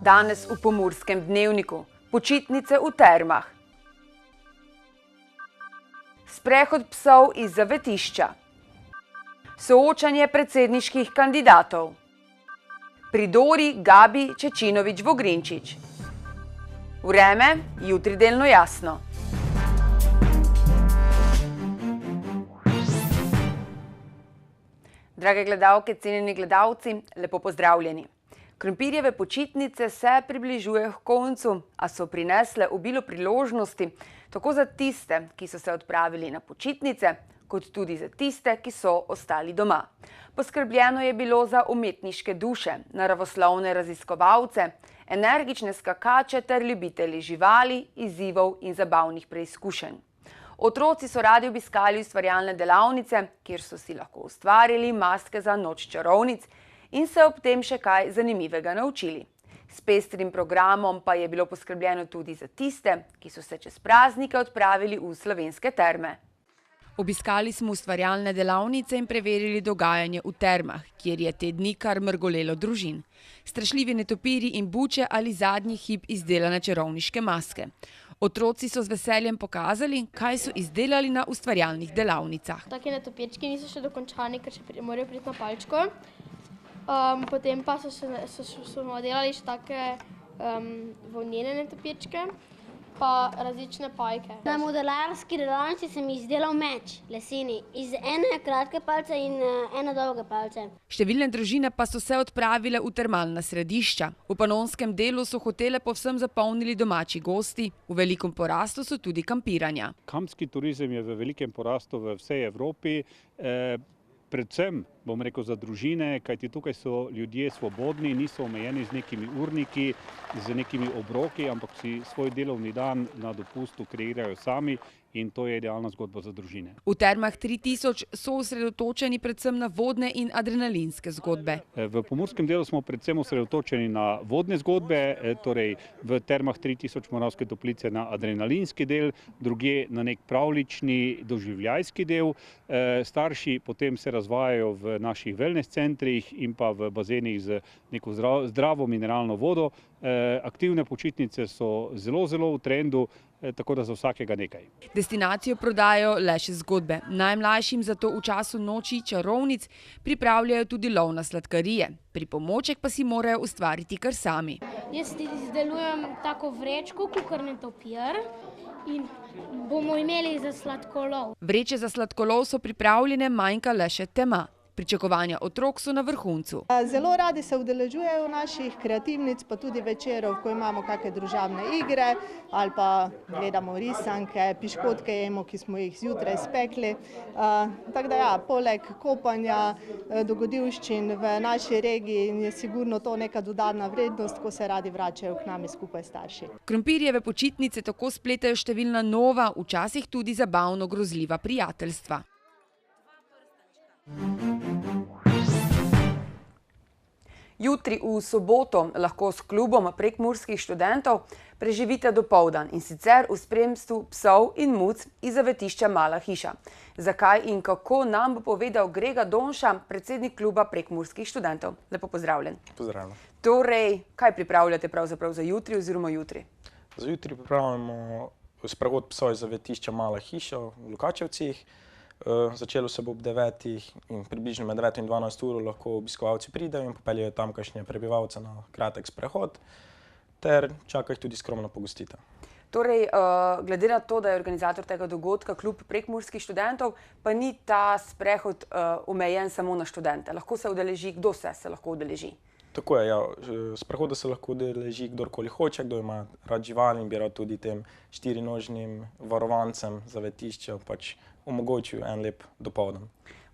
Danes v Pomurskem dnevniku. Počitnice v termah. Sprehod psov iz zavetišča. Soočanje predsedniških kandidatov. Pri Dori Gabi Čečinović-Vogrinčič. Vreme jutri delno jasno. Drage gledalke, cenjeni gledalci, lepo pozdravljeni. Krompirjeve počitnice se približujejo h koncu, a so prinesle obilo priložnosti tako za tiste, ki so se odpravili na počitnice, kot tudi za tiste, ki so ostali doma. Poskrbljeno je bilo za umetniške duše, naravoslovne raziskovalce, energične skakače ter ljubitelji živali, izzivov in zabavnih preizkušenj. Otroci so radi obiskali ustvarjalne delavnice, kjer so si lahko ustvarili maske za noč čarovnic in se ob tem še kaj zanimivega naučili. S pestrim programom pa je bilo poskrbljeno tudi za tiste, ki so se čez praznike odpravili v slovenske terme. Obiskali smo ustvarjalne delavnice in preverili dogajanje v termah, kjer je te dni kar mrgolelo družin. Strašljivi netopirji in buče ali zadnji hip izdelane čarovniške maske. Otroci so z veseljem pokazali, kaj so izdelali na ustvarjalnih delavnicah. Taki netopirčki niso še dokončani, ker še morajo priti na palčko. Potem pa smo delali še take volnene netopirčke, pa različne pajke. Na modelarski delavnici sem izdelal meč, leseni, iz ene kratke palce in ene dolge palce. Številne družine pa so se odpravile v termalna središča. V panonskem delu so hotele povsem zapolnili domači gosti, v velikem porastu so tudi kampiranja. Kampski turizem je v velikem porastu v vsej Evropi, predvsem, bom rekel, za družine, kajti tukaj so ljudje svobodni, niso omejeni z nekimi urniki, z nekimi obroki, ampak si svoj delovni dan na dopustu kreirajo sami in to je idealna zgodba za družine. V termah 3000 so osredotočeni predvsem na vodne in adrenalinske zgodbe. V Pomurskem delu smo predvsem osredotočeni na vodne zgodbe, torej v termah 3000 Moravske Toplice na adrenalinski del, drugje na nek pravljični doživljajski del. Starši potem se razvajajo v naših wellness centrih in pa v bazenih z neko zdravo mineralno vodo. Aktivne počitnice so zelo v trendu, tako da za vsakega nekaj. Destinacijo prodajo le še zgodbe. Najmlajšim zato v času noči čarovnic pripravljajo tudi lov na sladkarije. Pripomoček pa si morajo ustvariti kar sami. Jaz izdelujem tako vrečko, kakor netopir, in bomo imeli za sladkolov. Vreče za sladkolov so pripravljene, manjka le še tema. Pričakovanja otrok so na vrhuncu. Zelo radi se udeležujejo naših kreativnic, pa tudi večerov, ko imamo kakšne družabne igre ali pa gledamo risanke, piškotke jemo, ki smo jih zjutraj spekli. Tako da ja, poleg kopanja, dogodivščin v naši regiji je sigurno to neka dodana vrednost, ko se radi vračajo k nami skupaj starši. Krompirjeve počitnice tako spletajo številna nova, včasih tudi zabavno grozljiva prijateljstva. Jutri v soboto lahko s klubom prekmurskih študentov preživite dopoldan in sicer v spremstvu psov in muc iz zavetišča Mala hiša. Zakaj in kako nam bo povedal Grega Donša, predsednik kluba prekmurskih študentov. Lepo pozdravljen. Pozdravljeno. Torej, kaj pripravljate pravzaprav za jutri oziroma jutri? Za jutri pripravljamo sprehod psov iz zavetišča Mala hiša v Lukačevcih. Začelo se bo ob 9 in približno med 9 in 12 uro lahko obiskovalci pridejo in popeljejo tamkajšnje prebivalce na kratek sprehod, ter čaka jih tudi skromna pogostitev. Torej, glede na to, da je organizator tega dogodka klub prekmurskih študentov, pa ni ta sprehod omejen samo na študente. Lahko se udeleži, kdo se lahko udeleži? Tako je, ja. Sprehoda se lahko udeleži kdorkoli hoče, kdo ima rad živali in bi rad tudi tem štirinožnim varovancem zavetišča pač omogočil en lep dopoldan.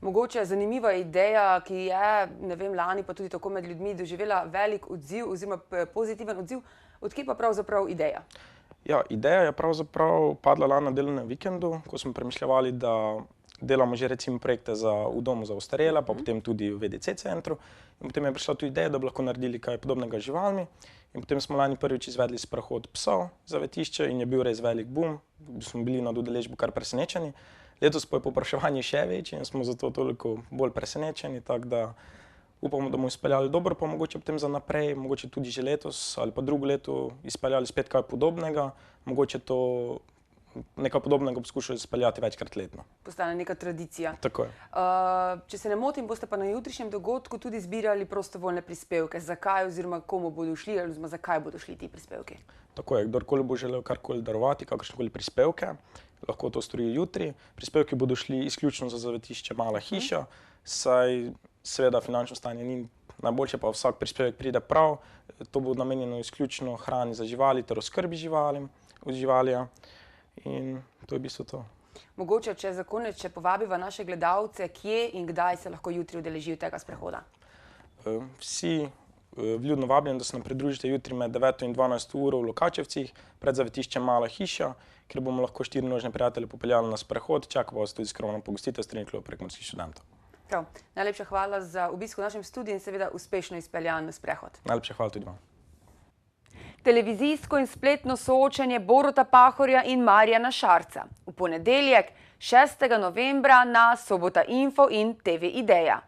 Mogoče je zanimiva ideja, ki je, ne vem, lani pa tudi tako med ljudmi doživela velik odziv oziroma pozitiven odziv. Odkje pa pravzaprav ideja? Ja, ideja je pravzaprav padla lani na delovnem vikendu, ko smo premišljavali, da delamo že recimo projekte v domu za ostarele, pa potem tudi v VDC centru. In potem je prišla tu ideja, da bi lahko naredili kaj podobnega z živalmi. In potem smo lani prvič izvedli sprehod psov zavetišče in je bil res velik boom. Smo bili nad udeležbo kar presenečeni. Letos pa je povpraševanje še večje in smo zato toliko bolj presenečeni, tako da Upamo, da bomo izpeljali dobro, pa mogoče potem za naprej, mogoče tudi že letos ali pa drugo leto izpeljali spet kaj podobnega, mogoče to nekaj podobnega poskušali izpeljati večkrat letno. Postane neka tradicija. Tako je. Če se ne motim, boste pa na jutrišnjem dogodku tudi zbirali prostovoljne prispevke. Zakaj oziroma komu bodo šli oziroma zakaj bodo šli ti prispevki? Tako je, kdorkoli bo želel karkoli darovati, kakršnekoli prispevke, lahko to stori jutri. Prispevki bodo šli izključno za zavetišče Mala hiša, saj seveda finančno stanje ni najboljše, pa vsak prispevek pride prav. To bo namenjeno izključno hrani za živali ter oskrbi živalija. In to je v bistvu to. Mogoče, če za konec, če povabiva naše gledalce, kje in kdaj se lahko jutri udeležijo tega sprehoda? Vsi vljudno vabljeni, da se nam pridružite jutri med 9 in 12 uro v Lokačevcih pred zavetiščem Mala hiša, kjer bomo lahko 4-nožne prijatelje popeljali na sprehod, čaka pa vas tudi skromna pogostitev s Strelni klub prekmurskih študentov. Prav. Najlepša hvala za obisk v našem studiu in seveda uspešno izpeljan sprehod. Najlepša hvala tudi vam. Televizijsko in spletno soočenje Boruta Pahorja in Marjana Šarca. V ponedeljek, 6. novembra na Sobota Info in TV Ideja.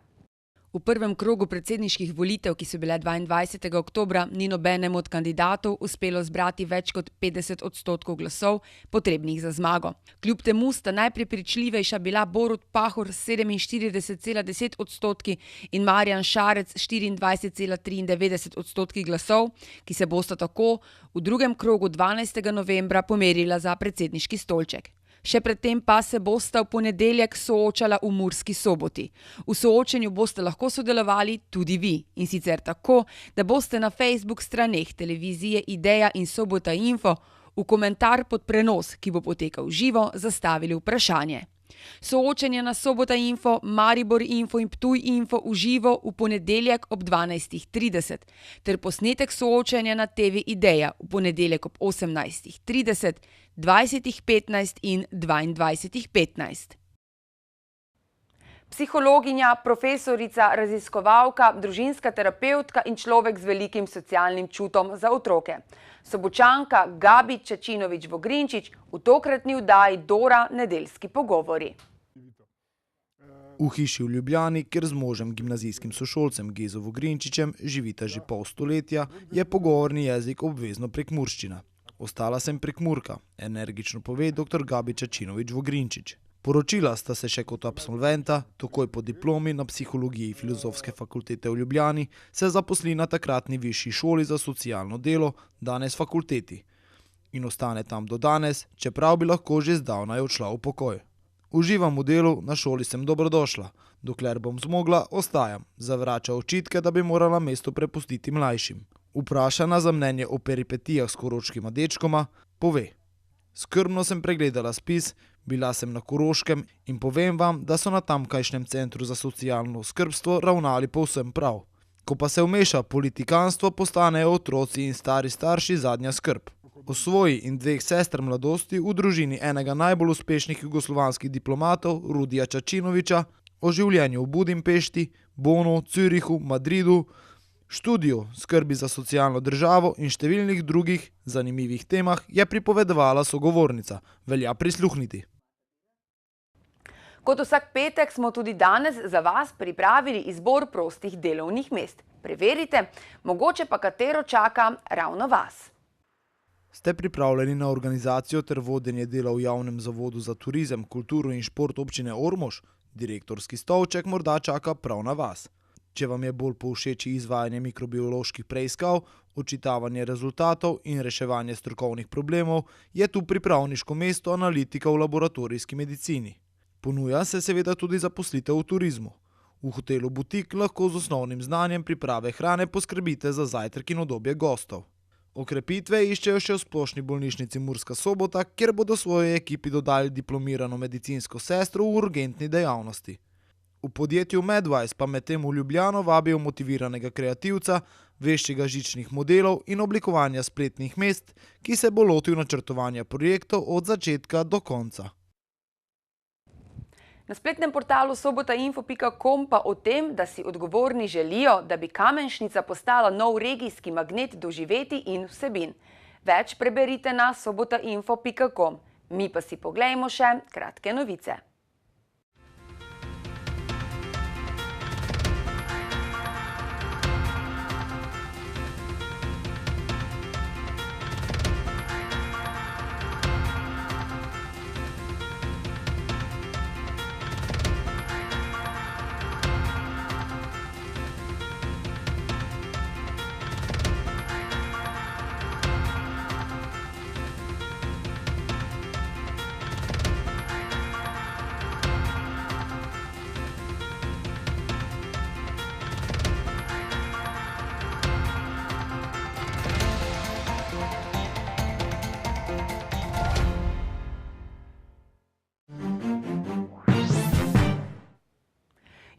V prvem krogu predsedniških volitev, ki so bile 22. oktobra, ni nobenemu od kandidatov uspelo zbrati več kot 50% glasov, potrebnih za zmago. Kljub temu sta najprepričljivejša bila Borut Pahor s 47,10% in Marjan Šarec s 24,93% glasov, ki se bosta tako v drugem krogu 12. novembra pomerila za predsedniški stolček. Še predtem pa se bosta v ponedeljek soočala v Murski Soboti. V soočenju boste lahko sodelovali tudi vi, in sicer tako, da boste na Facebook straneh televizije Ideja in Sobota Info v komentar pod prenos, ki bo potekal živo, zastavili vprašanje. Soočenje na Sobota Info, Maribor Info in Ptuj Info v živo v ponedeljek ob 12.30 ter posnetek soočenja na TV Ideja v ponedeljek ob 18.30, 20.15 in 22.15. Psihologinja, profesorica, raziskovalka, družinska terapevtka in človek z velikim socialnim čutom za otroke. Sobočanka Gabi Čačinović-Vogrinčič v tokratni vdaji Dora nedeljski pogovori. V hiši v Ljubljani, kjer z možem gimnazijskim sošolcem Gezo Vogrinčičem živita že pol stoletja, je pogovorni jezik obvezno prekmurščina. Ostala sem Prekmurka, energično pove dr. Gabi Čačinović-Vogrinčič. Poročila sta se še kot absolventa, takoj po diplomi na psihologiji Filozofske fakultete v Ljubljani, se zaposli na takratni višji šoli za socialno delo, danes fakulteti. In ostane tam do danes, čeprav bi lahko že zdavnaj odšla v pokoj. Uživam v delu, na šoli sem dobrodošla. Dokler bom zmogla, ostajam. Zavrača očitke, da bi morala mesto prepustiti mlajšim. Vprašana za mnenje o peripetijah s koroškima dečkoma, pove: skrbno sem pregledala spis, bila sem na Koroškem in povem vam, da so na tamkajšnjem centru za socialno skrbstvo ravnali povsem prav. Ko pa se vmeša politikanstvo, postanejo otroci in stari starši zadnja skrb. O svoji in dveh sester mladosti v družini enega najbolj uspešnih jugoslovanskih diplomatov, Rudija Čačinovića, o življenju v Budimpešti, Bonu, Zürichu, Madridu, študiju skrbi za socialno državo in številnih drugih zanimivih temah je pripovedovala sogovornica. Velja prisluhniti. Kot vsak petek smo tudi danes za vas pripravili izbor prostih delovnih mest. Preverite, mogoče pa katero čaka ravno vas. Ste pripravljeni na organizacijo ter vodenje dela v javnem zavodu za turizem, kulturo in šport občine Ormož? Direktorski stolček morda čaka prav na vas. Če vam je bolj povšeči izvajanje mikrobioloških preiskav, očitavanje rezultatov in reševanje strokovnih problemov, je tu pripravniško mesto analitika v laboratorijski medicini. Ponuja se seveda tudi zaposlitev v turizmu. V hotelu Butik lahko z osnovnim znanjem priprave hrane poskrbite za zajtrk in udobje gostov. Okrepitve iščejo še v splošni bolnišnici Murska Sobota, kjer bodo svoji ekipi dodali diplomirano medicinsko sestro v urgentni dejavnosti. V podjetju Medwise pa medtem v Ljubljano vabijo motiviranega kreativca, veščega žičnih modelov in oblikovanja spletnih mest, ki se bo lotil načrtovanja projektov od začetka do konca. Na spletnem portalu sobotainfo.com pa o tem, da si odgovorni želijo, da bi Kamenšnica postala nov regijski magnet doživetij in vsebin. Več preberite na sobotainfo.com. Mi pa si poglejmo še kratke novice.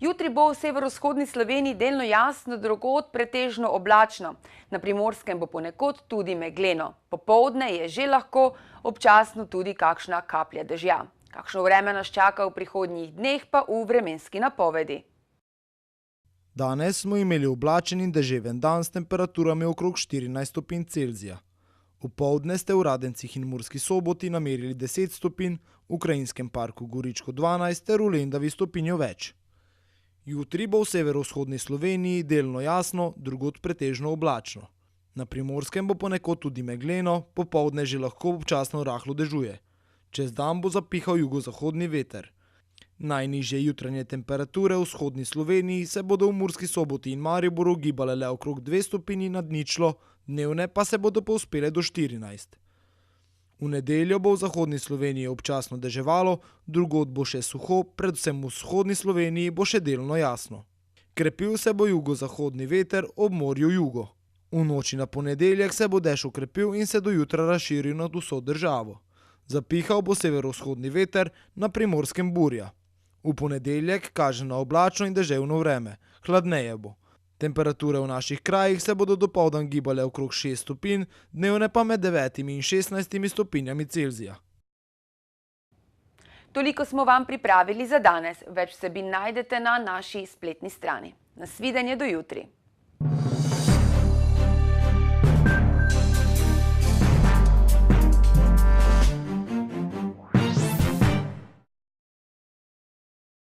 Jutri bo v severovzhodni Sloveniji delno jasno, drugod pretežno oblačno. Na Primorskem bo ponekod tudi megleno. Popoldne je že lahko občasno tudi kakšna kaplja dežja. Kakšno vreme nas čaka v prihodnjih dneh, pa v vremenski napovedi. Danes smo imeli oblačen in deževen dan s temperaturami okrog 14 stopinj Celzija. Opoldne ste v Radencih in Murski Soboti namerili 10 stopinj, v Krajinskem parku Goričko 12 ter v Lendavi stopinjo več. Jutri bo v severovzhodni Sloveniji delno jasno, drugod pretežno oblačno. Na Primorskem bo ponekod tudi megleno, popoldne že lahko občasno rahlo dežuje. Čez dan bo zapihal jugozahodni veter. Najnižje jutranje temperature v vzhodni Sloveniji se bodo v Murski Soboti in Mariboru gibale le okrog 2 stopinji nad ničlo, dnevne pa se bodo povzpele do 14. V nedeljo bo v zahodni Sloveniji občasno deževalo, drugod bo še suho, predvsem v vzhodni Sloveniji bo še delno jasno. Krepil se bo jugozahodni veter ob morju jugo. V noči na ponedeljek se bo dež okrepil in se do jutra razširil nad vso državo. Zapihal bo severovzhodni veter, na Primorskem burja. V ponedeljek kaže na oblačno in deževno vreme, hladneje bo. Temperature v naših krajih se bodo dopoldan gibale okrog 6 stopinj, dnevne pa med 9 in 16 stopinjami Celzija. Toliko smo vam pripravili za danes. Več vsebin najdete na naši spletni strani. Nasvidenje do jutri.